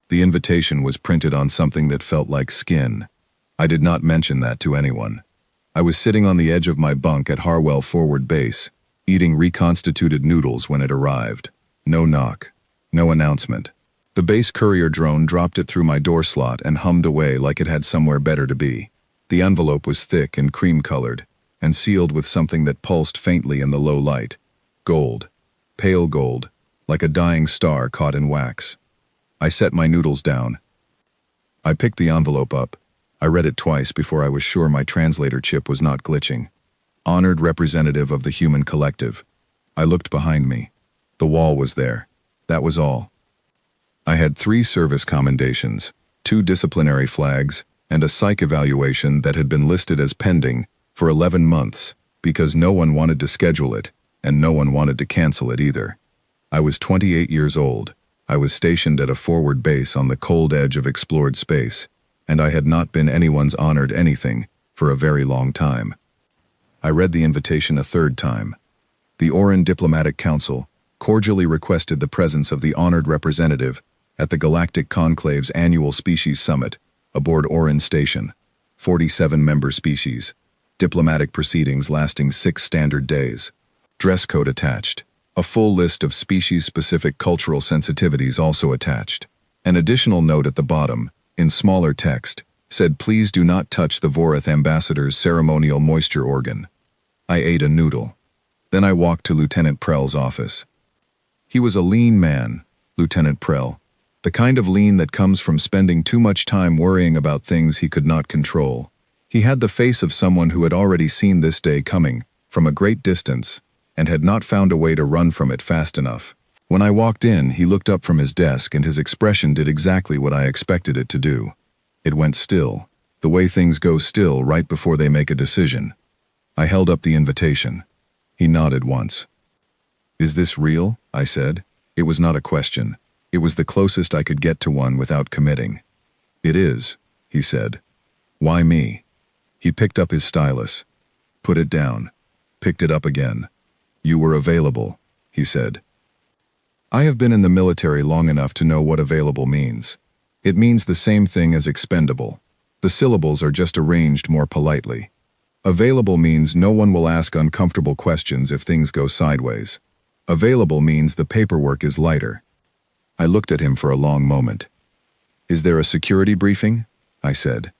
The invitation was printed on something that felt like skin. I did not mention that to anyone. I was sitting on the edge of my bunk at Harwell Forward Base, eating reconstituted noodles when it arrived. No knock. No announcement. The base courier drone dropped it through my door slot and hummed away like it had somewhere better to be. The envelope was thick and cream-colored, and sealed with something that pulsed faintly in the low light. Gold. Pale gold, like a dying star caught in wax. I set my noodles down. I picked the envelope up. I read it twice before I was sure my translator chip was not glitching. Honored representative of the human collective. I looked behind me. The wall was there. That was all. I had 3 service commendations, 2 disciplinary flags, and a psych evaluation that had been listed as pending for 11 months because no one wanted to schedule it and no one wanted to cancel it either. I was 28 years old. I was stationed at a forward base on the cold edge of explored space, and I had not been anyone's honored anything for a very long time. I read the invitation a 3rd time. The Oran Diplomatic Council cordially requested the presence of the honored representative at the Galactic Conclave's annual Species Summit aboard Oran Station. 47 member species. Diplomatic proceedings lasting 6 standard days. Dress code attached. A full list of species-specific cultural sensitivities also attached. An additional note at the bottom, in smaller text, said please do not touch the Vorath ambassador's ceremonial moisture organ. I ate a noodle. Then I walked to Lieutenant Prell's office. He was a lean man, Lieutenant Prell, the kind of lean that comes from spending too much time worrying about things he could not control. He had the face of someone who had already seen this day coming, from a great distance, and had not found a way to run from it fast enough. When I walked in, he looked up from his desk and his expression did exactly what I expected it to do. It went still, the way things go still right before they make a decision. I held up the invitation. He nodded once. Is this real? I said. It was not a question. It was the closest I could get to one without committing. It is, he said. Why me? He picked up his stylus. Put it down. Picked it up again. You were available, he said. I have been in the military long enough to know what available means. It means the same thing as expendable. The syllables are just arranged more politely. Available means no one will ask uncomfortable questions if things go sideways. Available means the paperwork is lighter. I looked at him for a long moment. Is there a security briefing? I said.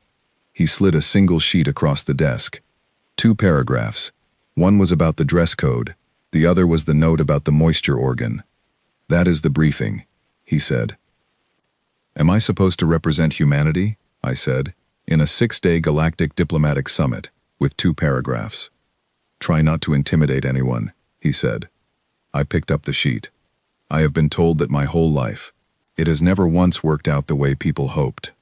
He slid a single sheet across the desk. 2 paragraphs. One was about the dress code. The other was the note about the moisture organ. That is the briefing, he said. Am I supposed to represent humanity? I said, in a 6-day galactic diplomatic summit, with 2 paragraphs. Try not to intimidate anyone, he said. I picked up the sheet. I have been told that my whole life. It has never once worked out the way people hoped.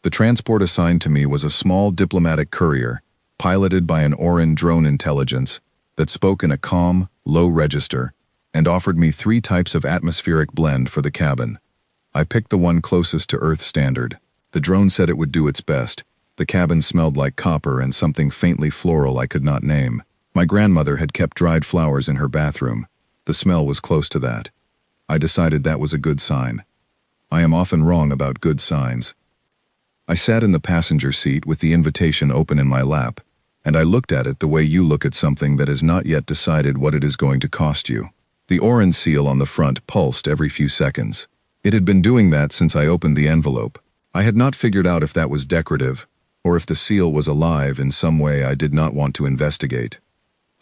The transport assigned to me was a small diplomatic courier, piloted by an Oran drone intelligence, that spoke in a calm, low register, and offered me 3 types of atmospheric blend for the cabin. I picked the one closest to Earth standard. The drone said it would do its best. The cabin smelled like copper and something faintly floral I could not name. My grandmother had kept dried flowers in her bathroom. The smell was close to that. I decided that was a good sign. I am often wrong about good signs. I sat in the passenger seat with the invitation open in my lap, and I looked at it the way you look at something that has not yet decided what it is going to cost you. The orange seal on the front pulsed every few seconds. It had been doing that since I opened the envelope. I had not figured out if that was decorative, or if the seal was alive in some way I did not want to investigate.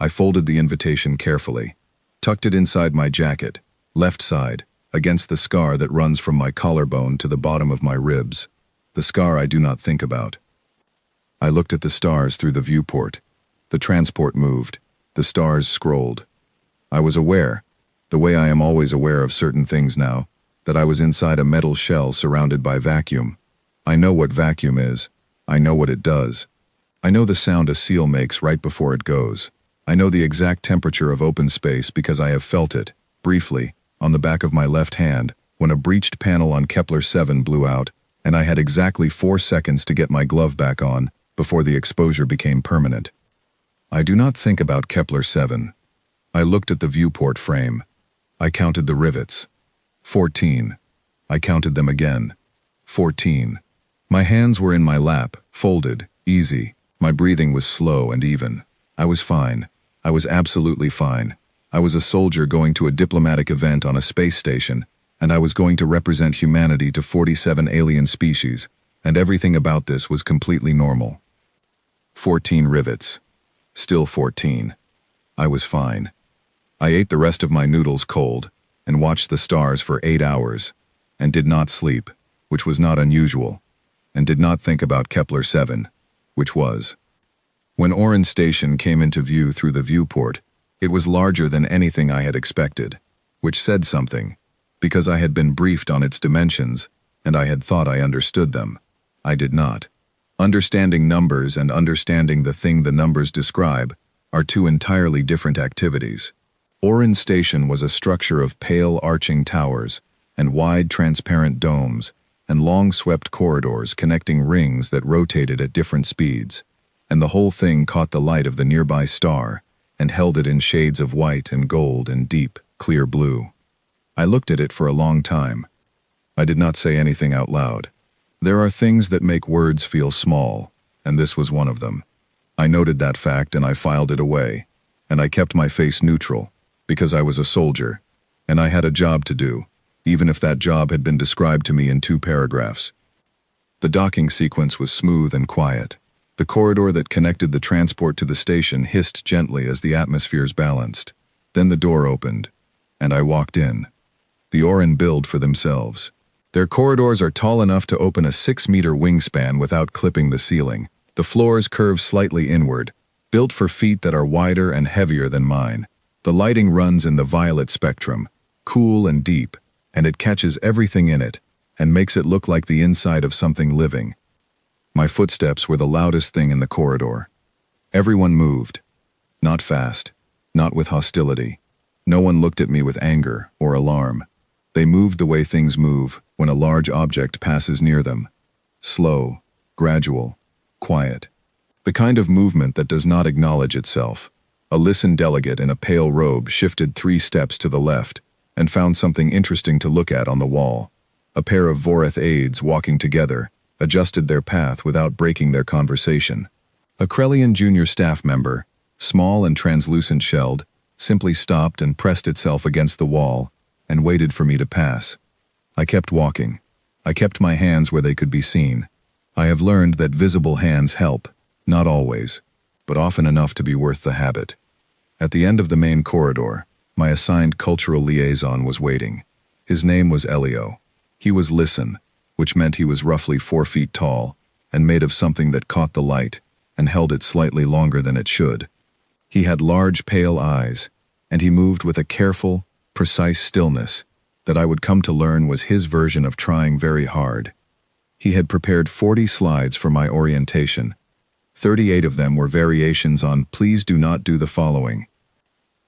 I folded the invitation carefully, tucked it inside my jacket, left side, against the scar that runs from my collarbone to the bottom of my ribs, the scar I do not think about. I looked at the stars through the viewport. The transport moved. The stars scrolled. I was aware, the way I am always aware of certain things now, that I was inside a metal shell surrounded by vacuum. I know what vacuum is. I know what it does. I know the sound a seal makes right before it goes. I know the exact temperature of open space because I have felt it, briefly, on the back of my left hand, when a breached panel on Kepler 7 blew out, and I had exactly 4 seconds to get my glove back on before the exposure became permanent. I do not think about Kepler 7. I looked at the viewport frame. I counted the rivets. 14. I counted them again. 14. My hands were in my lap, folded, easy. My breathing was slow and even. I was fine. I was absolutely fine. I was a soldier going to a diplomatic event on a space station, and I was going to represent humanity to 47 alien species, and everything about this was completely normal. 14 rivets. Still 14. I was fine. I ate the rest of my noodles cold, and watched the stars for 8 hours, and did not sleep, which was not unusual, and did not think about Kepler-7, which was. When Orin Station came into view through the viewport, it was larger than anything I had expected, which said something, because I had been briefed on its dimensions, and I had thought I understood them. I did not. Understanding numbers and understanding the thing the numbers describe are two entirely different activities. Orin Station was a structure of pale arching towers and wide transparent domes and long swept corridors connecting rings that rotated at different speeds, and the whole thing caught the light of the nearby star and held it in shades of white and gold and deep, clear blue. I looked at it for a long time. I did not say anything out loud. There are things that make words feel small, and this was one of them. I noted that fact and I filed it away, and I kept my face neutral, because I was a soldier, and I had a job to do, even if that job had been described to me in 2 paragraphs. The docking sequence was smooth and quiet. The corridor that connected the transport to the station hissed gently as the atmospheres balanced. Then the door opened, and I walked in. The Orin build for themselves. Their corridors are tall enough to open a 6-meter wingspan without clipping the ceiling. The floors curve slightly inward, built for feet that are wider and heavier than mine. The lighting runs in the violet spectrum, cool and deep, and it catches everything in it and makes it look like the inside of something living. My footsteps were the loudest thing in the corridor. Everyone moved. Not fast, not with hostility. No one looked at me with anger or alarm. They moved the way things move when a large object passes near them. Slow, gradual, quiet. The kind of movement that does not acknowledge itself. A listen delegate in a pale robe shifted 3 steps to the left and found something interesting to look at on the wall. A pair of Voreth aides walking together adjusted their path without breaking their conversation. A Krellian junior staff member, small and translucent shelled, simply stopped and pressed itself against the wall and waited for me to pass. I kept walking. I kept my hands where they could be seen. I have learned that visible hands help, not always, but often enough to be worth the habit. At the end of the main corridor, my assigned cultural liaison was waiting. His name was Elio. He was Listen, which meant he was roughly 4 feet tall and made of something that caught the light and held it slightly longer than it should. He had large pale eyes, and he moved with a careful, precise stillness that I would come to learn was his version of trying very hard. He had prepared 40 slides for my orientation. 38 of them were variations on "Please do not do the following."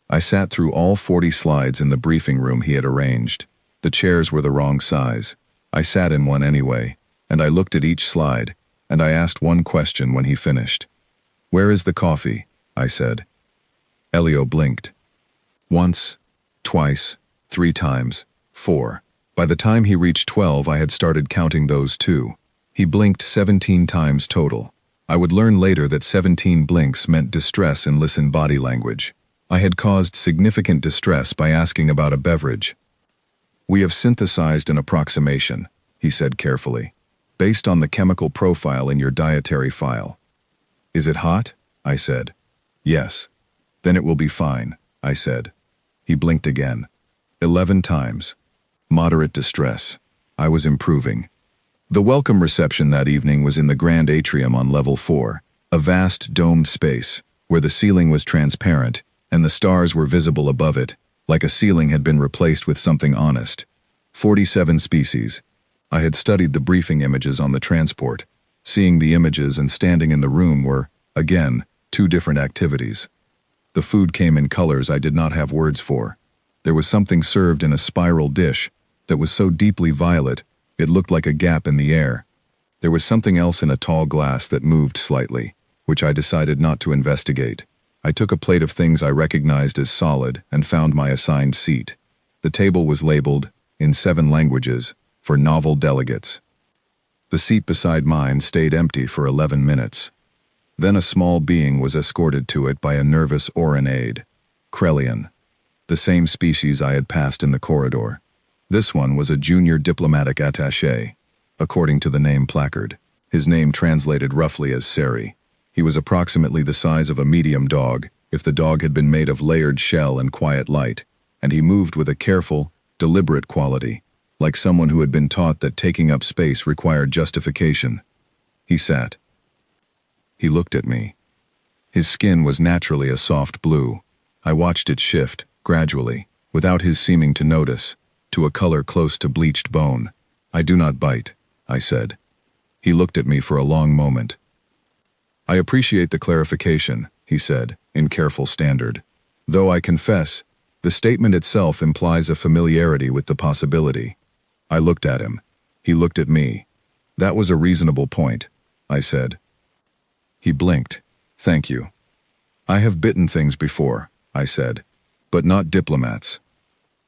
I sat through all 40 slides in the briefing room he had arranged. The chairs were the wrong size. I sat in one anyway, and I looked at each slide, and I asked one question when he finished. "Where is the coffee?" I said. Elio blinked. Once, twice, 3 times, 4. By the time he reached 12, I had started counting those too. He blinked 17 times total. I would learn later that 17 blinks meant distress in Listen body language. I had caused significant distress by asking about a beverage. "We have synthesized an approximation," he said carefully, "based on the chemical profile in your dietary file." "Is it hot?" I said. "Yes." "Then it will be fine," I said. He blinked again. 11 times. Moderate distress. I was improving. The welcome reception that evening was in the grand atrium on level 4, a vast domed space, where the ceiling was transparent and the stars were visible above it, like a ceiling had been replaced with something honest. 47 species. I had studied the briefing images on the transport. Seeing the images and standing in the room were, again, 2 different activities. The food came in colors I did not have words for. There was something served in a spiral dish that was so deeply violet it looked like a gap in the air. There was something else in a tall glass that moved slightly, which I decided not to investigate. I took a plate of things I recognized as solid and found my assigned seat. The table was labeled, in 7 languages, for novel delegates. The seat beside mine stayed empty for 11 minutes. Then a small being was escorted to it by a nervous Orin aide. Krelian, the same species I had passed in the corridor. This one was a junior diplomatic attaché, according to the name placard. His name translated roughly as Seri. He was approximately the size of a medium dog, if the dog had been made of layered shell and quiet light, and he moved with a careful, deliberate quality, like someone who had been taught that taking up space required justification. He sat. He looked at me. His skin was naturally a soft blue. I watched it shift, gradually, without his seeming to notice, to a color close to bleached bone. "I do not bite," I said. He looked at me for a long moment. "I appreciate the clarification," he said, in careful standard. "Though I confess, the statement itself implies a familiarity with the possibility." I looked at him. He looked at me. "That was a reasonable point," I said. He blinked. "Thank you." "I have bitten things before," I said, "but not diplomats."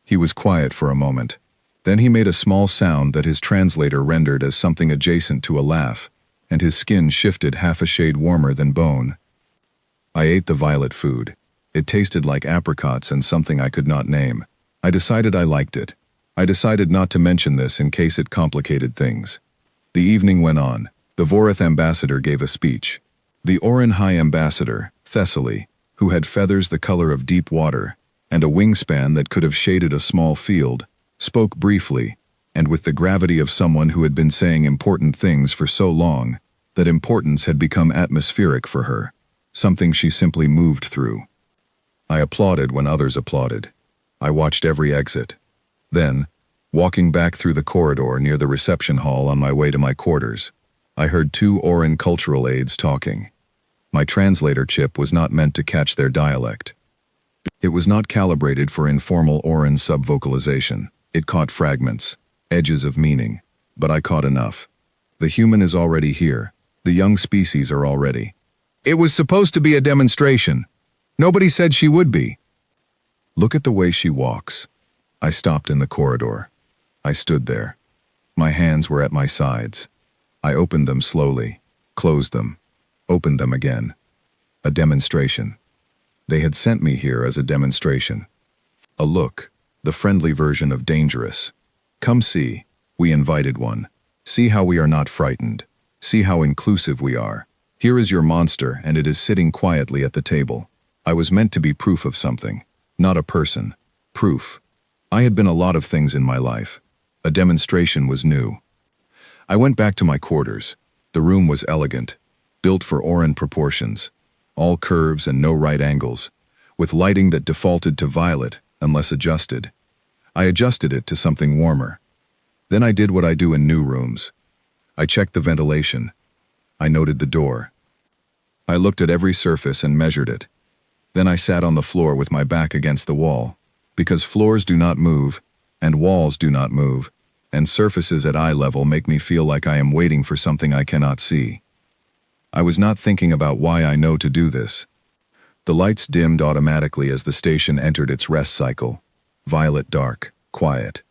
He was quiet for a moment. Then he made a small sound that his translator rendered as something adjacent to a laugh, and his skin shifted half a shade warmer than bone. I ate the violet food. It tasted like apricots and something I could not name. I decided I liked it. I decided not to mention this in case it complicated things. The evening went on. The Vorith ambassador gave a speech. The Orin High Ambassador, Thessaly, who had feathers the color of deep water, and a wingspan that could have shaded a small field, spoke briefly, and with the gravity of someone who had been saying important things for so long that importance had become atmospheric for her, something she simply moved through. I applauded when others applauded. I watched every exit. Then, walking back through the corridor near the reception hall on my way to my quarters, I heard two Orin cultural aides talking. My translator chip was not meant to catch their dialect. It was not calibrated for informal Orin subvocalization. It caught fragments, edges of meaning, but I caught enough. The human is already here. The young species are already. It was supposed to be a demonstration. Nobody said she would be. Look at the way she walks. I stopped in the corridor. I stood there. My hands were at my sides. I opened them slowly, closed them, opened them again. A demonstration. They had sent me here as a demonstration. A look, the friendly version of dangerous. Come see, we invited one. See how we are not frightened. See how inclusive we are. Here is your monster, and it is sitting quietly at the table. I was meant to be proof of something, not a person. Proof. I had been a lot of things in my life. A demonstration was new. I went back to my quarters. The room was elegant, built for Orin proportions, all curves and no right angles, with lighting that defaulted to violet unless adjusted. I adjusted it to something warmer. Then I did what I do in new rooms. I checked the ventilation. I noted the door. I looked at every surface and measured it. Then I sat on the floor with my back against the wall, because floors do not move, and walls do not move, and surfaces at eye level make me feel like I am waiting for something I cannot see. I was not thinking about why I know to do this. The lights dimmed automatically as the station entered its rest cycle. Violet dark, quiet.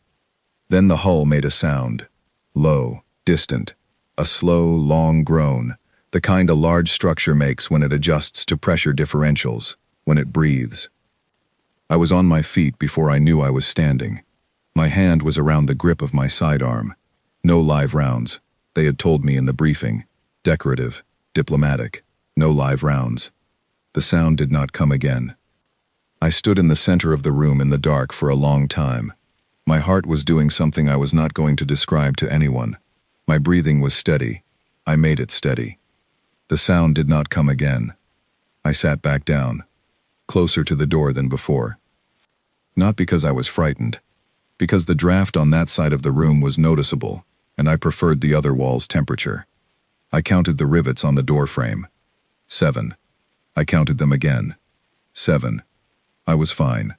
Then the hull made a sound. Low, distant. A slow, long groan. The kind a large structure makes when it adjusts to pressure differentials, when it breathes. I was on my feet before I knew I was standing. My hand was around the grip of my sidearm. No live rounds. They had told me in the briefing. Decorative. Diplomatic. No live rounds. The sound did not come again. I stood in the center of the room in the dark for a long time. My heart was doing something I was not going to describe to anyone. My breathing was steady. I made it steady. The sound did not come again. I sat back down, closer to the door than before. Not because I was frightened, because the draft on that side of the room was noticeable, and I preferred the other wall's temperature. I counted the rivets on the door frame. 7. I counted them again. 7. I was fine.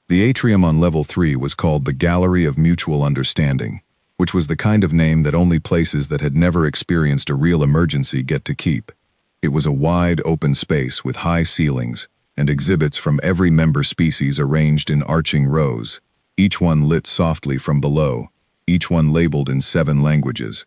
The atrium on level 3 was called the Gallery of Mutual Understanding, which was the kind of name that only places that had never experienced a real emergency get to keep. It was a wide, open space with high ceilings and exhibits from every member species arranged in arching rows, each one lit softly from below, each one labeled in 7 languages.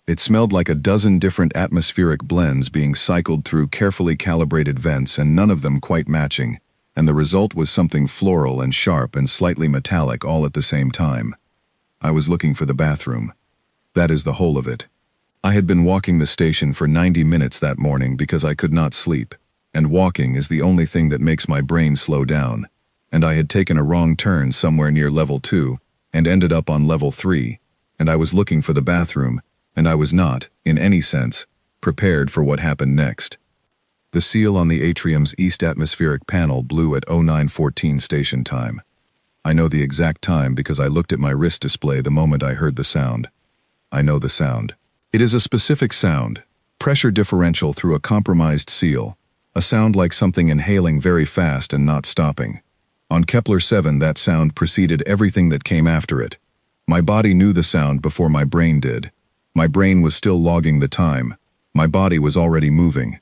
It smelled like a dozen different atmospheric blends being cycled through carefully calibrated vents and none of them quite matching, and the result was something floral and sharp and slightly metallic all at the same time. I was looking for the bathroom. That is the whole of it. I had been walking the station for 90 minutes that morning because I could not sleep, and walking is the only thing that makes my brain slow down, and I had taken a wrong turn somewhere near level 2 and ended up on level 3, and I was looking for the bathroom, and I was not, in any sense, prepared for what happened next. The seal on the atrium's east atmospheric panel blew at 09:14 station time. I know the exact time because I looked at my wrist display the moment I heard the sound. I know the sound. It is a specific sound, pressure differential through a compromised seal, a sound like something inhaling very fast and not stopping. On Kepler 7 that sound preceded everything that came after it. My body knew the sound before my brain did. My brain was still logging the time. My body was already moving.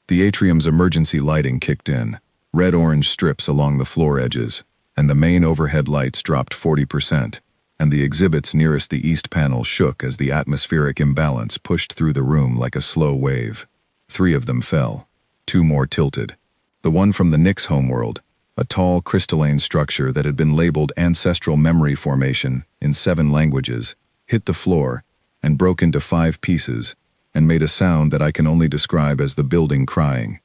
The atrium's emergency lighting kicked in, red-orange strips along the floor edges, and the main overhead lights dropped 40%, and the exhibits nearest the east panel shook as the atmospheric imbalance pushed through the room like a slow wave. 3 of them fell. 2 more tilted. The one from the Nix homeworld, a tall crystalline structure that had been labeled Ancestral Memory Formation in 7 languages, hit the floor and broke into 5 pieces and made a sound that I can only describe as the building crying.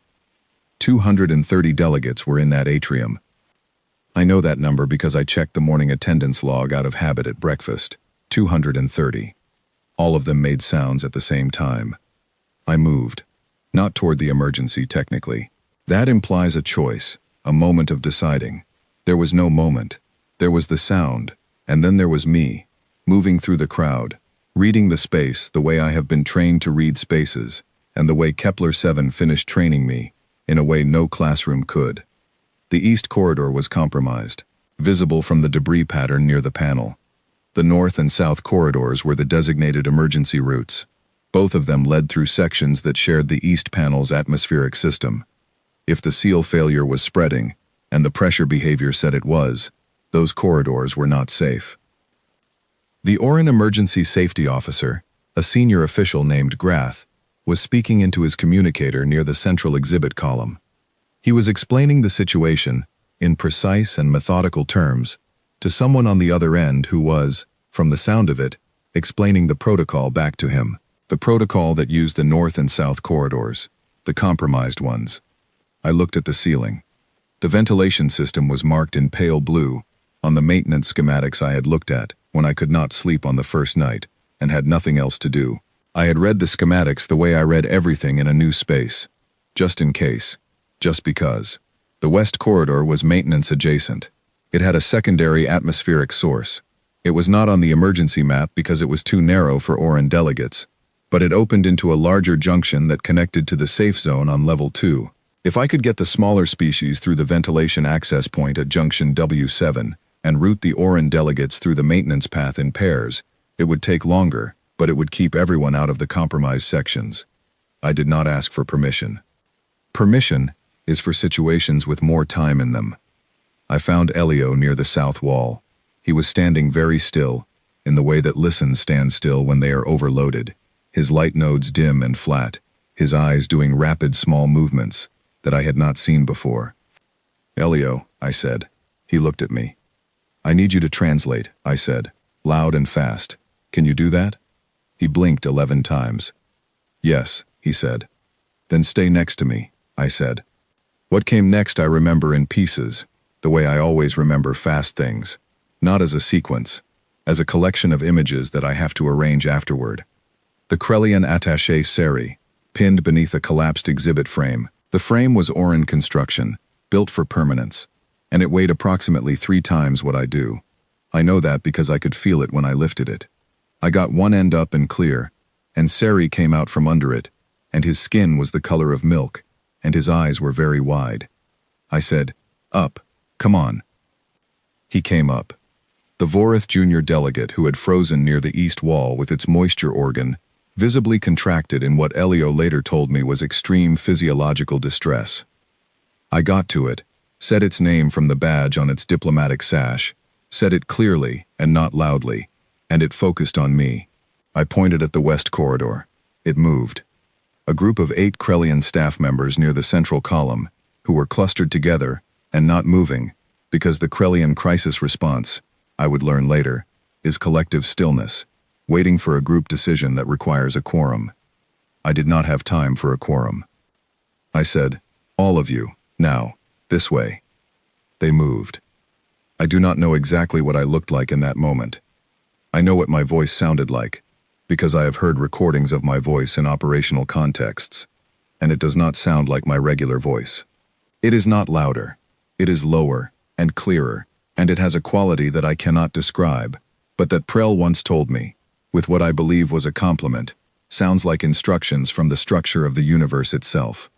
230 delegates were in that atrium. I know that number because I checked the morning attendance log out of habit at breakfast. 230. All of them made sounds at the same time. I moved. Not toward the emergency, technically. That implies a choice, a moment of deciding. There was no moment. There was the sound, and then there was me, moving through the crowd, reading the space the way I have been trained to read spaces, and the way Kepler 7 finished training me, in a way no classroom could. The east corridor was compromised, visible from the debris pattern near the panel. The north and south corridors were the designated emergency routes. Both of them led through sections that shared the east panel's atmospheric system. If the seal failure was spreading, and the pressure behavior said it was, those corridors were not safe. The Orin Emergency Safety Officer, a senior official named Grath, was speaking into his communicator near the central exhibit column. He was explaining the situation, in precise and methodical terms, to someone on the other end who was, from the sound of it, explaining the protocol back to him, the protocol that used the north and south corridors, the compromised ones. I looked at the ceiling. The ventilation system was marked in pale blue on the maintenance schematics I had looked at when I could not sleep on the first night and had nothing else to do. I had read the schematics the way I read everything in a new space, just in case. Just because. The west corridor was maintenance adjacent. It had a secondary atmospheric source. It was not on the emergency map because it was too narrow for Orin delegates, but it opened into a larger junction that connected to the safe zone on level 2. If I could get the smaller species through the ventilation access point at junction W7 and route the Orin delegates through the maintenance path in pairs, it would take longer, but it would keep everyone out of the compromised sections. I did not ask for permission. Permission is for situations with more time in them. I found Elio near the south wall. He was standing very still, in the way that listens stand still when they are overloaded, his light nodes dim and flat, his eyes doing rapid small movements that I had not seen before. Elio, I said. He looked at me. I need you to translate, I said, loud and fast. Can you do that? He blinked 11 times. Yes, he said. Then stay next to me, I said. What came next I remember in pieces, the way I always remember fast things, not as a sequence, as a collection of images that I have to arrange afterward. The Krellian attaché seri, pinned beneath a collapsed exhibit frame. The frame was Orin construction, built for permanence, and it weighed approximately 3 times what I do. I know that because I could feel it when I lifted it. I got one end up and clear, and Seri came out from under it, and his skin was the color of milk, and his eyes were very wide. I said, "Up, come on." He came up. The Vorith Junior delegate who had frozen near the east wall with its moisture organ, visibly contracted in what Elio later told me was extreme physiological distress. I got to it, said its name from the badge on its diplomatic sash, said it clearly and not loudly, and it focused on me. I pointed at the west corridor. It moved. A group of 8 Krellian staff members near the central column, who were clustered together and not moving, because the Krellian crisis response, I would learn later, is collective stillness, waiting for a group decision that requires a quorum. I did not have time for a quorum. I said, "All of you, now, this way." They moved. I do not know exactly what I looked like in that moment. I know what my voice sounded like, because I have heard recordings of my voice in operational contexts, and it does not sound like my regular voice. It is not louder. It is lower and clearer, and it has a quality that I cannot describe, but that Prell once told me, with what I believe was a compliment, sounds like instructions from the structure of the universe itself.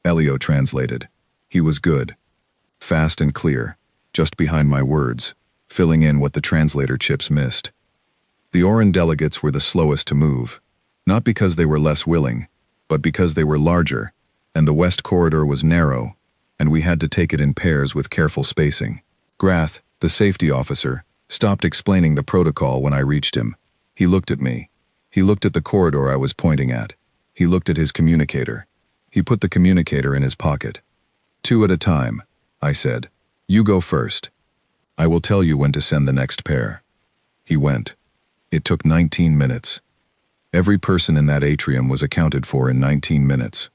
Elio translated. He was good. Fast and clear, just behind my words, filling in what the translator chips missed. The Oran delegates were the slowest to move, not because they were less willing, but because they were larger, and the west corridor was narrow, and we had to take it in pairs with careful spacing. Grath, the safety officer, stopped explaining the protocol when I reached him. He looked at me. He looked at the corridor I was pointing at. He looked at his communicator. He put the communicator in his pocket. 2 at a time, I said. You go first. I will tell you when to send the next pair. He went. It took 19 minutes. Every person in that atrium was accounted for in 19 minutes.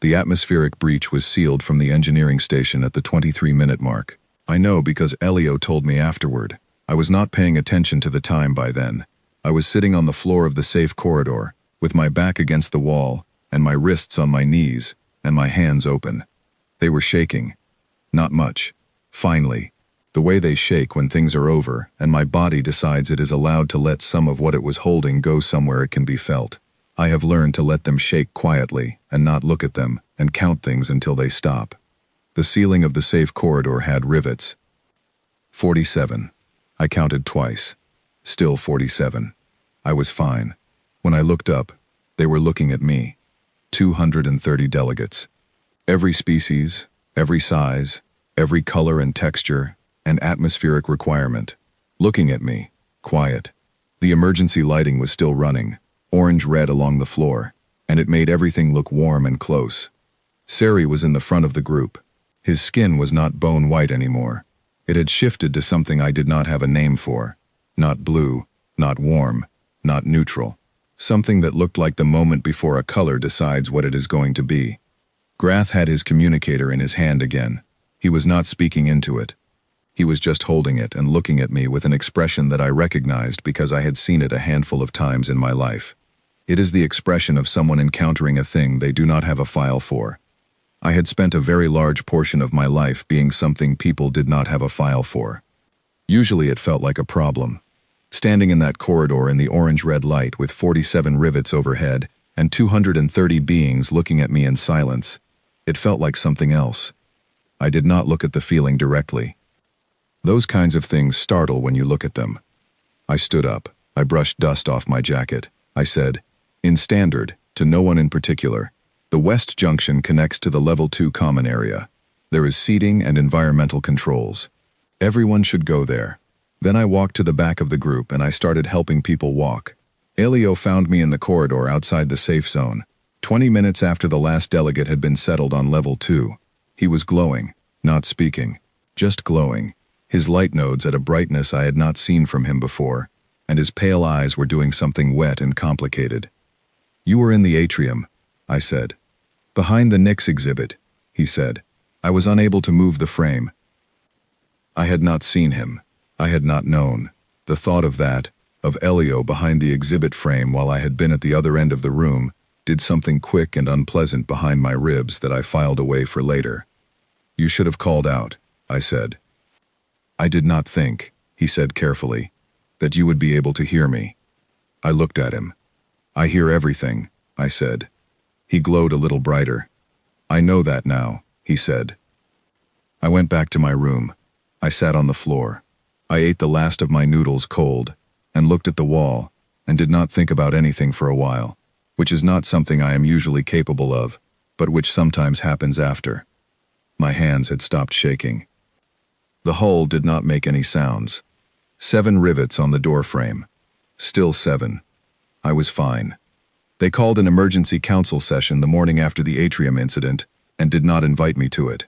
The atmospheric breach was sealed from the engineering station at the 23-minute mark. I know because Elio told me afterward. I was not paying attention to the time by then. I was sitting on the floor of the safe corridor, with my back against the wall, and my wrists on my knees, and my hands open. They were shaking. Not much. Finally. The way they shake when things are over, and my body decides it is allowed to let some of what it was holding go somewhere it can be felt. I have learned to let them shake quietly, and not look at them, and count things until they stop. The ceiling of the safe corridor had rivets. 47. I counted twice. Still 47. I was fine. When I looked up, they were looking at me. 230 delegates. Every species, every size, every color and texture, and atmospheric requirement. Looking at me, quiet. The emergency lighting was still running, orange-red along the floor, and it made everything look warm and close. Sari was in the front of the group. His skin was not bone white anymore. It had shifted to something I did not have a name for. Not blue, not warm, not neutral. Something that looked like the moment before a color decides what it is going to be. Grath had his communicator in his hand again. He was not speaking into it. He was just holding it and looking at me with an expression that I recognized because I had seen it a handful of times in my life. It is the expression of someone encountering a thing they do not have a file for. I had spent a very large portion of my life being something people did not have a file for. Usually it felt like a problem. Standing in that corridor in the orange-red light with 47 rivets overhead and 230 beings looking at me in silence, it felt like something else. I did not look at the feeling directly. Those kinds of things startle when you look at them. I stood up. I brushed dust off my jacket. I said, in standard, to no one in particular, the West Junction connects to the Level 2 common area. There is seating and environmental controls. Everyone should go there. Then I walked to the back of the group and I started helping people walk. Elio found me in the corridor outside the safe zone, 20 minutes after the last delegate had been settled on Level 2. He was glowing, not speaking, just glowing. His light nodes at a brightness I had not seen from him before, and his pale eyes were doing something wet and complicated. You were in the atrium, I said. Behind the Nyx exhibit, he said. I was unable to move the frame. I had not seen him. I had not known. The thought of that, of Elio behind the exhibit frame while I had been at the other end of the room, did something quick and unpleasant behind my ribs that I filed away for later. You should have called out, I said. I did not think, he said carefully, that you would be able to hear me. I looked at him. I hear everything, I said. He glowed a little brighter. I know that now, he said. I went back to my room. I sat on the floor. I ate the last of my noodles cold, and looked at the wall, and did not think about anything for a while, which is not something I am usually capable of, but which sometimes happens after. My hands had stopped shaking. The hull did not make any sounds. 7 rivets on the door frame. Still 7. I was fine. They called an emergency council session the morning after the atrium incident and did not invite me to it.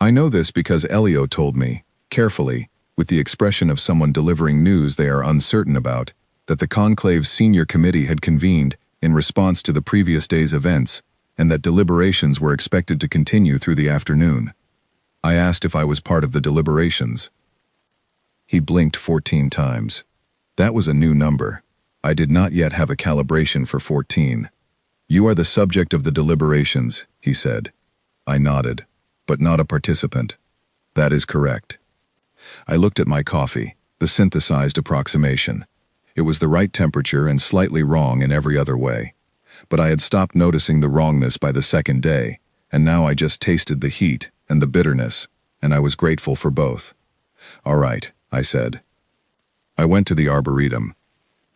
I know this because Elio told me, carefully, with the expression of someone delivering news they are uncertain about, that the conclave's senior committee had convened in response to the previous day's events, and that deliberations were expected to continue through the afternoon. I asked if I was part of the deliberations. He blinked 14 times. That was a new number. I did not yet have a calibration for 14. You are the subject of the deliberations, he said. I nodded, but not a participant. That is correct. I looked at my coffee, the synthesized approximation. It was the right temperature and slightly wrong in every other way. But I had stopped noticing the wrongness by the second day, and now I just tasted the heat and the bitterness, and I was grateful for both. All right, I said. I went to the arboretum.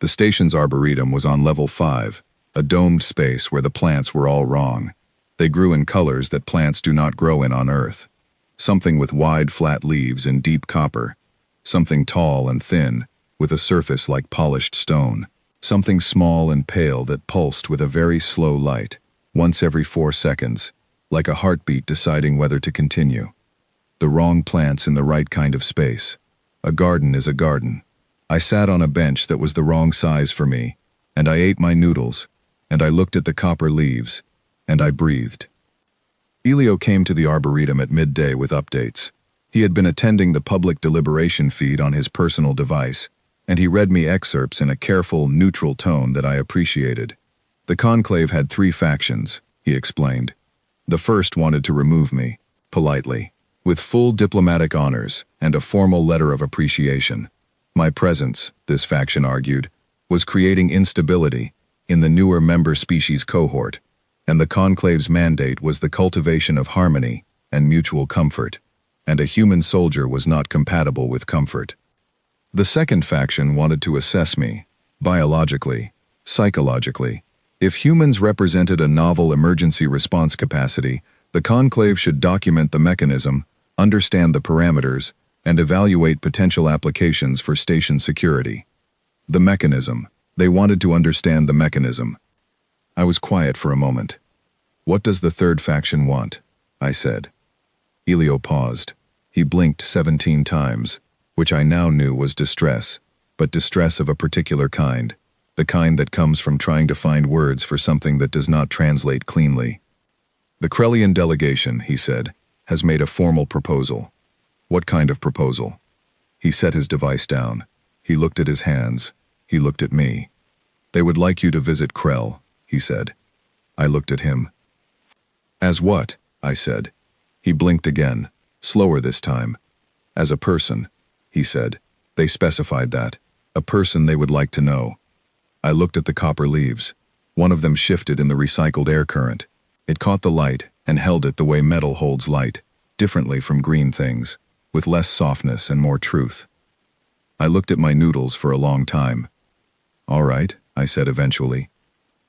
The station's arboretum was on level 5, a domed space where the plants were all wrong. They grew in colors that plants do not grow in on Earth. Something with wide, flat leaves and deep copper. Something tall and thin, with a surface like polished stone. Something small and pale that pulsed with a very slow light, once every 4 seconds, like a heartbeat deciding whether to continue. The wrong plants in the right kind of space. A garden is a garden. I sat on a bench that was the wrong size for me, and I ate my noodles, and I looked at the copper leaves, and I breathed. Elio came to the arboretum at midday with updates. He had been attending the public deliberation feed on his personal device, and he read me excerpts in a careful, neutral tone that I appreciated. The conclave had 3 factions, he explained. The first wanted to remove me, politely, with full diplomatic honors and a formal letter of appreciation. My presence, this faction argued, was creating instability in the newer member species cohort, and the conclave's mandate was the cultivation of harmony and mutual comfort, and a human soldier was not compatible with comfort. The second faction wanted to assess me, biologically, psychologically. If humans represented a novel emergency response capacity, the conclave should document the mechanism, understand the parameters, and evaluate potential applications for station security. The mechanism. They wanted to understand the mechanism. I was quiet for a moment. What does the third faction want? I said. Elio paused. He blinked 17 times, which I now knew was distress, but distress of a particular kind, the kind that comes from trying to find words for something that does not translate cleanly. The Krellian delegation, he said, has made a formal proposal. What kind of proposal? He set his device down. He looked at his hands. He looked at me. They would like you to visit Krell, he said. I looked at him. As what? I said. He blinked again, slower this time. As a person, he said. They specified that. A person they would like to know. I looked at the copper leaves. One of them shifted in the recycled air current. It caught the light and held it the way metal holds light, differently from green things, with less softness and more truth. I looked at my noodles for a long time. All right, I said eventually.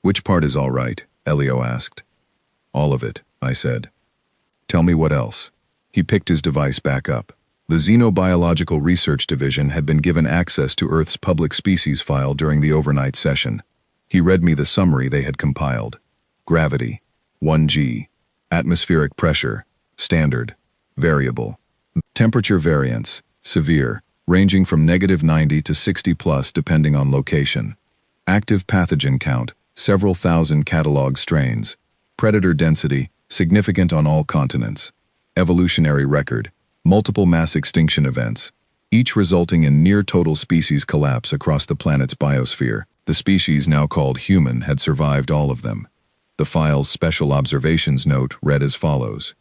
Which part is all right? Elio asked. All of it, I said. Tell me what else. He picked his device back up. The Xenobiological Research Division had been given access to Earth's public species file during the overnight session. He read me the summary they had compiled. Gravity, 1G. Atmospheric pressure, standard, variable. Temperature variance, severe, ranging from -90 to 60+ depending on location. Active pathogen count, several thousand catalog strains. Predator density, significant on all continents. Evolutionary record, multiple mass extinction events, each resulting in near-total species collapse across the planet's biosphere. The species now called human had survived all of them. The file's special observations note read as follows.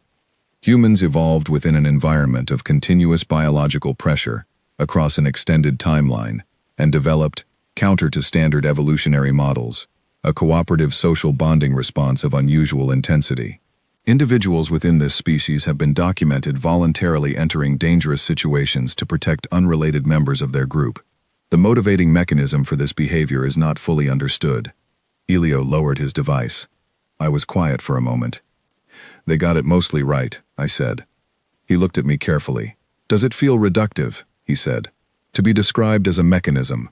Humans evolved within an environment of continuous biological pressure across an extended timeline and developed, counter to standard evolutionary models, a cooperative social bonding response of unusual intensity. Individuals within this species have been documented voluntarily entering dangerous situations to protect unrelated members of their group. The motivating mechanism for this behavior is not fully understood. Elio lowered his device. I was quiet for a moment. They got it mostly right, I said. He looked at me carefully. Does it feel reductive, he said, to be described as a mechanism?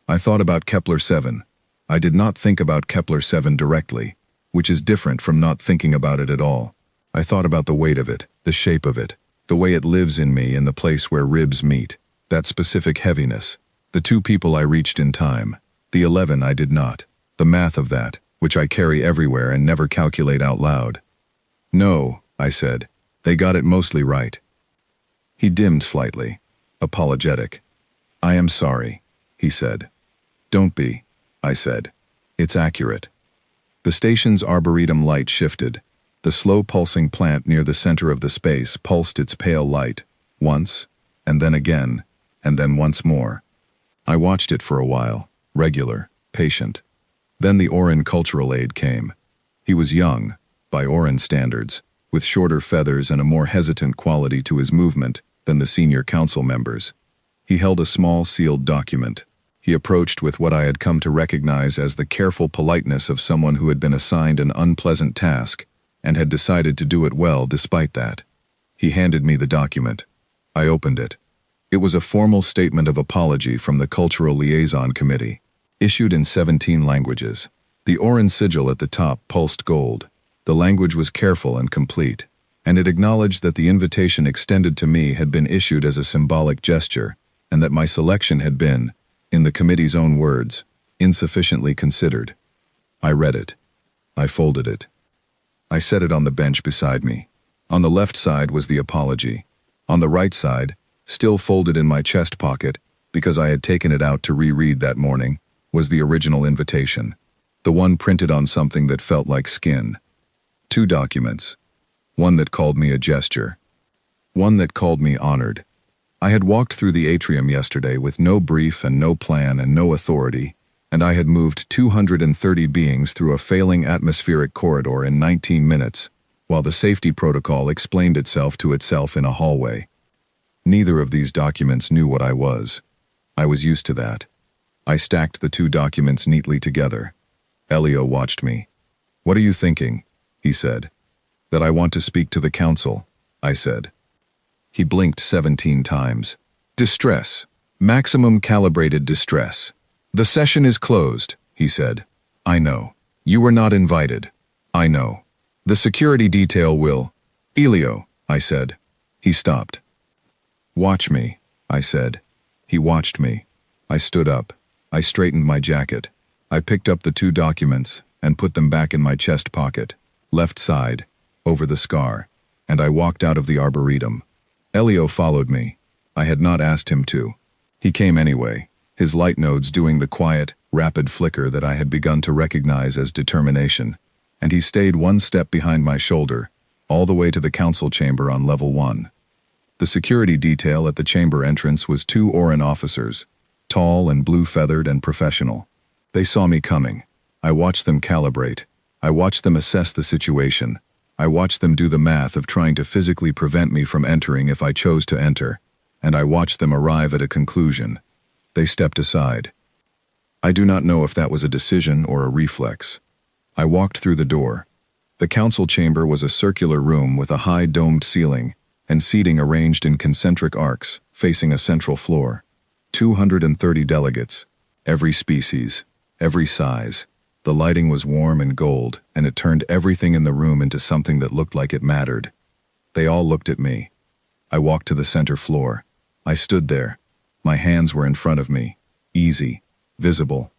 I thought about Kepler 7. I did not think about Kepler 7 directly, which is different from not thinking about it at all. I thought about the weight of it, the shape of it, the way it lives in me in the place where ribs meet, that specific heaviness, the 2 people I reached in time, the 11 I did not, the math of that, which I carry everywhere and never calculate out loud. No, I said, they got it mostly right. He dimmed slightly, apologetic. I am sorry, he said. Don't be, I said. It's accurate. The station's arboretum light shifted. The slow-pulsing plant near the center of the space pulsed its pale light, once, and then again, and then once more. I watched it for a while, regular, patient. Then the Orin cultural aide came. He was young, by Orin standards, with shorter feathers and a more hesitant quality to his movement than the senior council members. He held a small sealed document. He approached with what I had come to recognize as the careful politeness of someone who had been assigned an unpleasant task and had decided to do it well despite that. He handed me the document. I opened it. It was a formal statement of apology from the Cultural Liaison Committee, issued in 17 languages. The Orin sigil at the top pulsed gold. The language was careful and complete, and it acknowledged that the invitation extended to me had been issued as a symbolic gesture, and that my selection had been, in the committee's own words, insufficiently considered. I read it. I folded it. I set it on the bench beside me. On the left side was the apology. On the right side, still folded in my chest pocket, because I had taken it out to reread that morning, was the original invitation, the one printed on something that felt like skin. 2 documents. One that called me a gesture. One that called me honored. I had walked through the atrium yesterday with no brief and no plan and no authority, and I had moved 230 beings through a failing atmospheric corridor in 19 minutes, while the safety protocol explained itself to itself in a hallway. Neither of these documents knew what I was. I was used to that. I stacked the 2 documents neatly together. Elio watched me. "What are you thinking?" he said. "That I want to speak to the council," I said. He blinked 17 times. "Distress. Maximum calibrated distress. The session is closed," he said. "I know. You were not invited. I know. The security detail will—" "Elio," I said. He stopped. "Watch me," I said. He watched me. I stood up. I straightened my jacket. I picked up the 2 documents and put them back in my chest pocket, left side, over the scar, and I walked out of the arboretum. Elio followed me. I had not asked him to. He came anyway, his light nodes doing the quiet, rapid flicker that I had begun to recognize as determination, and he stayed 1 step behind my shoulder, all the way to the council chamber on level 1. The security detail at the chamber entrance was 2 Orin officers, tall and blue-feathered and professional. They saw me coming. I watched them calibrate. I watched them assess the situation. I watched them do the math of trying to physically prevent me from entering if I chose to enter, and I watched them arrive at a conclusion. They stepped aside. I do not know if that was a decision or a reflex. I walked through the door. The council chamber was a circular room with a high domed ceiling and seating arranged in concentric arcs, facing a central floor. 230 delegates, every species, every size. The lighting was warm and gold, and it turned everything in the room into something that looked like it mattered. They all looked at me. I walked to the center floor. I stood there. My hands were in front of me, easy, visible.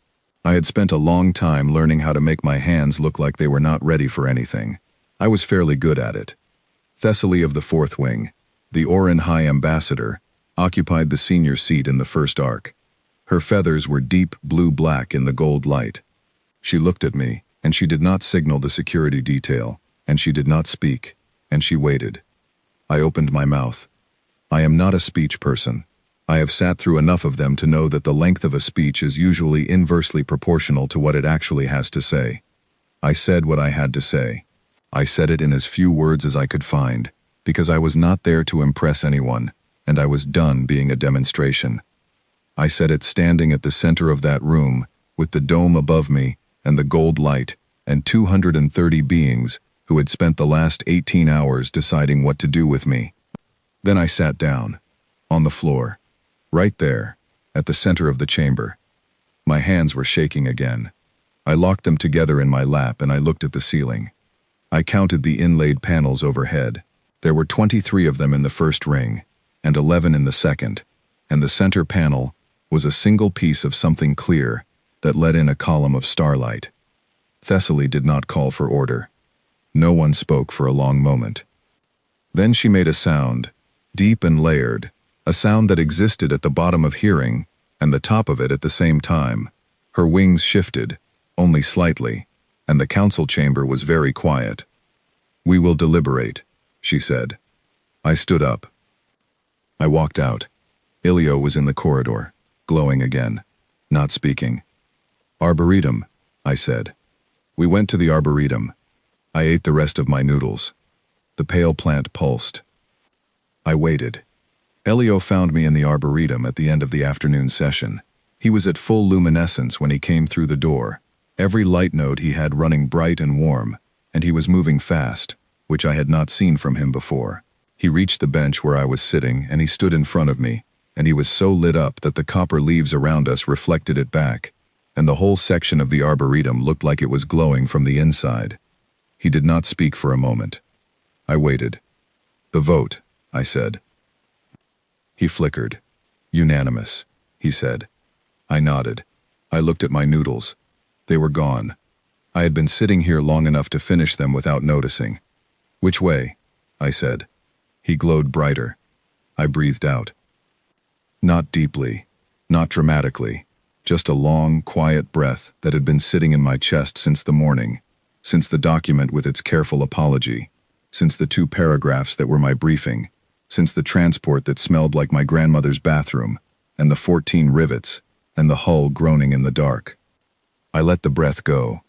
I had spent a long time learning how to make my hands look like they were not ready for anything. I was fairly good at it. Thessaly of the 4th Wing, the Orin High Ambassador, occupied the senior seat in the first arc. Her feathers were deep blue-black in the gold light. She looked at me, and she did not signal the security detail, and she did not speak, and she waited. I opened my mouth. I am not a speech person. I have sat through enough of them to know that the length of a speech is usually inversely proportional to what it actually has to say. I said what I had to say. I said it in as few words as I could find, because I was not there to impress anyone, and I was done being a demonstration. I said it standing at the center of that room, with the dome above me, and the gold light, and 230 beings who had spent the last 18 hours deciding what to do with me. Then I sat down, on the floor, right there, at the center of the chamber. My hands were shaking again. I locked them together in my lap and I looked at the ceiling. I counted the inlaid panels overhead. There were 23 of them in the first ring, and 11 in the second, and the center panel was a single piece of something clear that let in a column of starlight. Thessaly did not call for order. No one spoke for a long moment. Then she made a sound, deep and layered, a sound that existed at the bottom of hearing and the top of it at the same time. Her wings shifted, only slightly, and the council chamber was very quiet. "We will deliberate," she said. I stood up. I walked out. Ilio was in the corridor, glowing again, not speaking. "Arboretum," I said. We went to the arboretum. I ate the rest of my noodles. The pale plant pulsed. I waited. Elio found me in the arboretum at the end of the afternoon session. He was at full luminescence when he came through the door, every light node he had running bright and warm, and he was moving fast, which I had not seen from him before. He reached the bench where I was sitting and he stood in front of me, and he was so lit up that the copper leaves around us reflected it back, and the whole section of the arboretum looked like it was glowing from the inside. He did not speak for a moment. I waited. "The vote," I said. He flickered. "Unanimous," he said. I nodded. I looked at my noodles. They were gone. I had been sitting here long enough to finish them without noticing. "Which way?" I said. He glowed brighter. I breathed out. Not deeply, not dramatically, just a long, quiet breath that had been sitting in my chest since the morning, since the document with its careful apology, since the 2 paragraphs that were my briefing, since the transport that smelled like my grandmother's bathroom, and the 14 rivets, and the hull groaning in the dark. I let the breath go.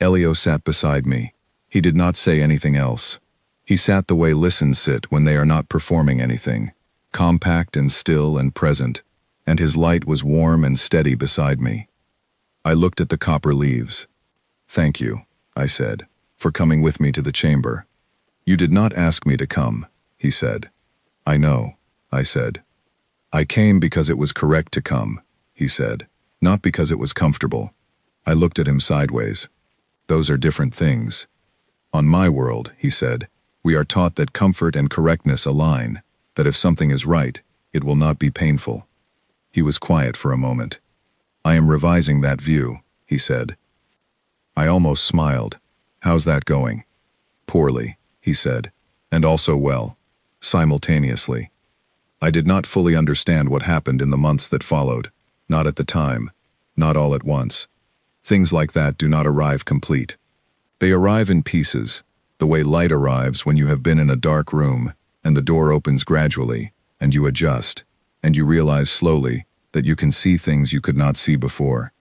Elio sat beside me. He did not say anything else. He sat the way listens sit when they are not performing anything, compact and still and present, and his light was warm and steady beside me. I looked at the copper leaves. "Thank you," I said, "for coming with me to the chamber." "You did not ask me to come," he said. "I know," I said. "I came because it was correct to come," he said, "not because it was comfortable." I looked at him sideways. "Those are different things." "On my world," he said, "we are taught that comfort and correctness align, that if something is right, it will not be painful." He was quiet for a moment. "I am revising that view," he said. I almost smiled. "How's that going?" "Poorly," he said, "and also well, simultaneously." I did not fully understand what happened in the months that followed, not at the time, not all at once. Things like that do not arrive complete. They arrive in pieces, the way light arrives when you have been in a dark room, and the door opens gradually, and you adjust, and you realize slowly that you can see things you could not see before.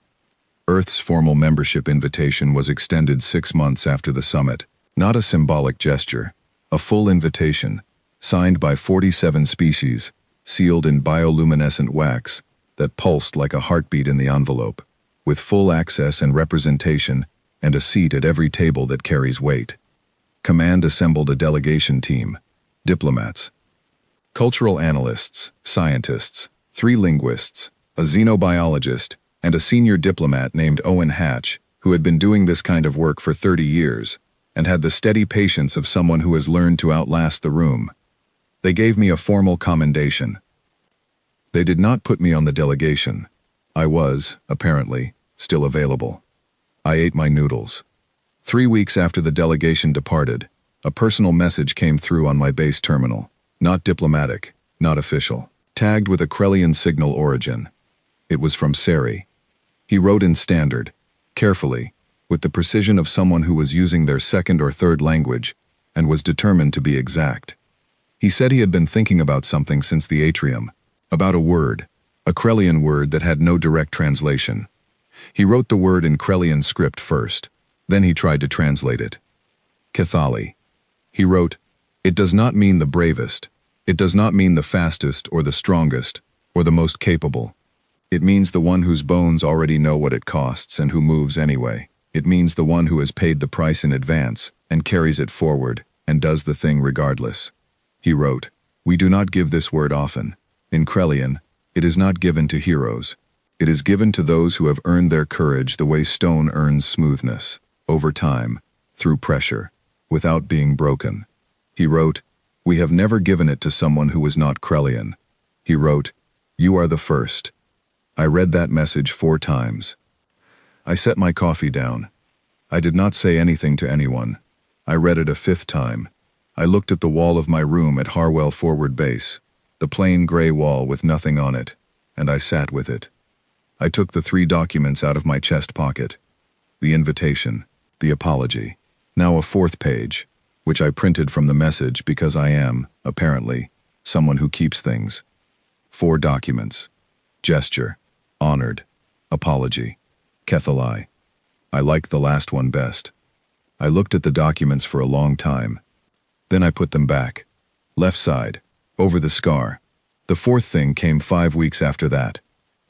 Earth's formal membership invitation was extended 6 months after the summit, not a symbolic gesture, a full invitation, signed by 47 species, sealed in bioluminescent wax that pulsed like a heartbeat in the envelope, with full access and representation and a seat at every table that carries weight. Command assembled a delegation team, diplomats, cultural analysts, scientists, 3 linguists, a xenobiologist, and a senior diplomat named Owen Hatch, who had been doing this kind of work for 30 years, and had the steady patience of someone who has learned to outlast the room. They gave me a formal commendation. They did not put me on the delegation. I was, apparently, still available. I ate my noodles. 3 weeks after the delegation departed, a personal message came through on my base terminal, not diplomatic, not official, tagged with a Krellian signal origin. It was from Seri. He wrote in Standard, carefully, with the precision of someone who was using their second or third language, and was determined to be exact. He said he had been thinking about something since the atrium, about a word, a Krellian word that had no direct translation. He wrote the word in Krellian script first, then he tried to translate it. Cathali. He wrote, "It does not mean the bravest, it does not mean the fastest or the strongest, or the most capable. It means the one whose bones already know what it costs and who moves anyway. It means the one who has paid the price in advance and carries it forward and does the thing regardless." He wrote, "We do not give this word often. In Krellian, it is not given to heroes. It is given to those who have earned their courage the way stone earns smoothness, over time, through pressure, without being broken. He wrote, "We have never given it to someone who was not Krellian." He wrote, "You are the first." I read that message 4 times. I set my coffee down. I did not say anything to anyone. I read it a 5th time. I looked at the wall of my room at Harwell Forward Base, the plain gray wall with nothing on it, and I sat with it. I took the 3 documents out of my chest pocket. The invitation, the apology, now a 4th page, which I printed from the message because I am, apparently, someone who keeps things. 4 documents. Gesture, honored, apology, Kethalai. I liked the last one best. I looked at the documents for a long time. Then I put them back. Left side, over the scar. The 4th thing came 5 weeks after that.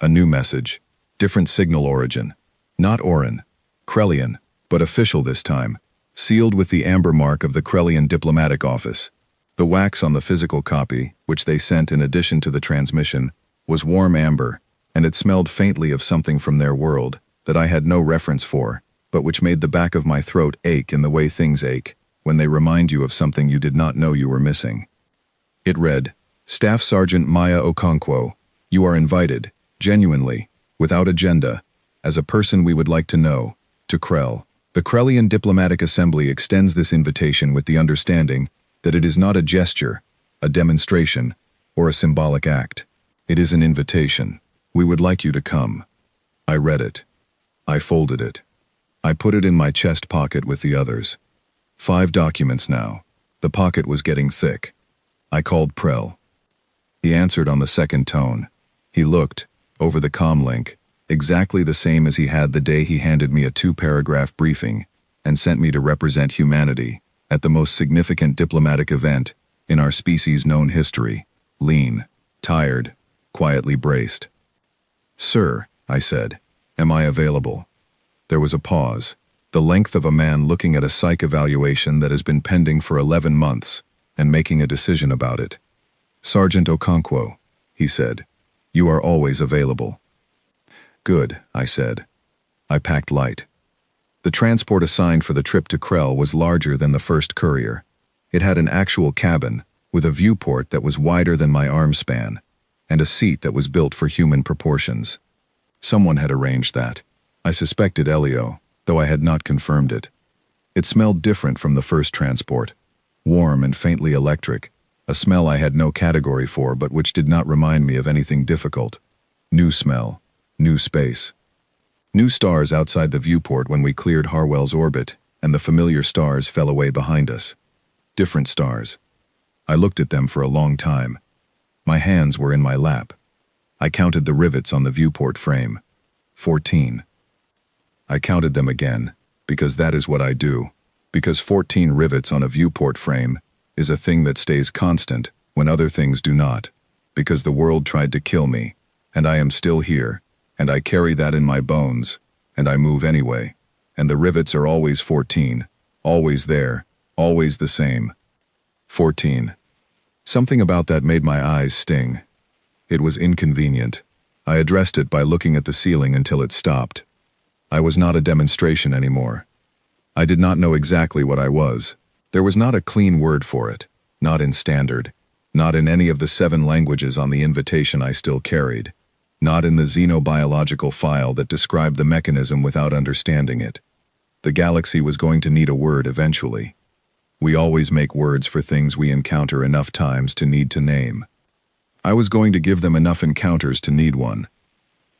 A new message, different signal origin. Not Orin, Krellian, but official this time, sealed with the amber mark of the Krellian diplomatic office. The wax on the physical copy, which they sent in addition to the transmission, was warm amber, and it smelled faintly of something from their world that I had no reference for, but which made the back of my throat ache in the way things ache when they remind you of something you did not know you were missing. It read, "Staff Sergeant Maya Okonkwo, you are invited, genuinely, without agenda, as a person we would like to know, to Krell. The Krellian Diplomatic Assembly extends this invitation with the understanding that it is not a gesture, a demonstration, or a symbolic act. It is an invitation. We would like you to come." I read it. I folded it. I put it in my chest pocket with the others. 5 documents now. The pocket was getting thick. I called Prell. He answered on the 2nd tone. He looked, over the comm link, exactly the same as he had the day he handed me a 2-paragraph briefing and sent me to represent humanity at the most significant diplomatic event in our species' known history. Lean, tired, quietly braced. "Sir," I said, "am I available?" There was a pause, the length of a man looking at a psych evaluation that has been pending for 11 months and making a decision about it. "Sergeant Okonkwo," he said, "you are always available." "Good," I said. I packed light. The transport assigned for the trip to Krell was larger than the first courier. It had an actual cabin, with a viewport that was wider than my arm span, and a seat that was built for human proportions. Someone had arranged that. I suspected Elio, though I had not confirmed it. It smelled different from the first transport, warm and faintly electric, a smell I had no category for but which did not remind me of anything difficult. New smell, new space. New stars outside the viewport when we cleared Harwell's orbit, and the familiar stars fell away behind us. Different stars. I looked at them for a long time. My hands were in my lap. I counted the rivets on the viewport frame. 14. I counted them again, because that is what I do, because 14 rivets on a viewport frame is a thing that stays constant when other things do not, because the world tried to kill me, and I am still here, and I carry that in my bones, and I move anyway, and the rivets are always 14, always there, always the same. 14. Something about that made my eyes sting. It was inconvenient. I addressed it by looking at the ceiling until it stopped. I was not a demonstration anymore. I did not know exactly what I was. There was not a clean word for it, not in standard, not in any of the 7 languages on the invitation I still carried, not in the xenobiological file that described the mechanism without understanding it. The galaxy was going to need a word eventually. We always make words for things we encounter enough times to need to name. I was going to give them enough encounters to need one.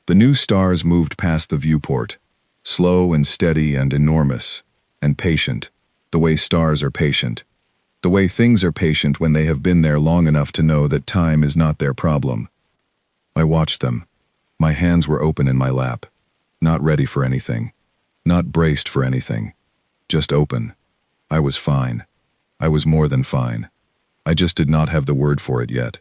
The new stars moved past the viewport, slow and steady and enormous, and patient, the way stars are patient, the way things are patient when they have been there long enough to know that time is not their problem. I watched them. My hands were open in my lap, not ready for anything, not braced for anything, just open. I was fine. I was more than fine. I just did not have the word for it yet.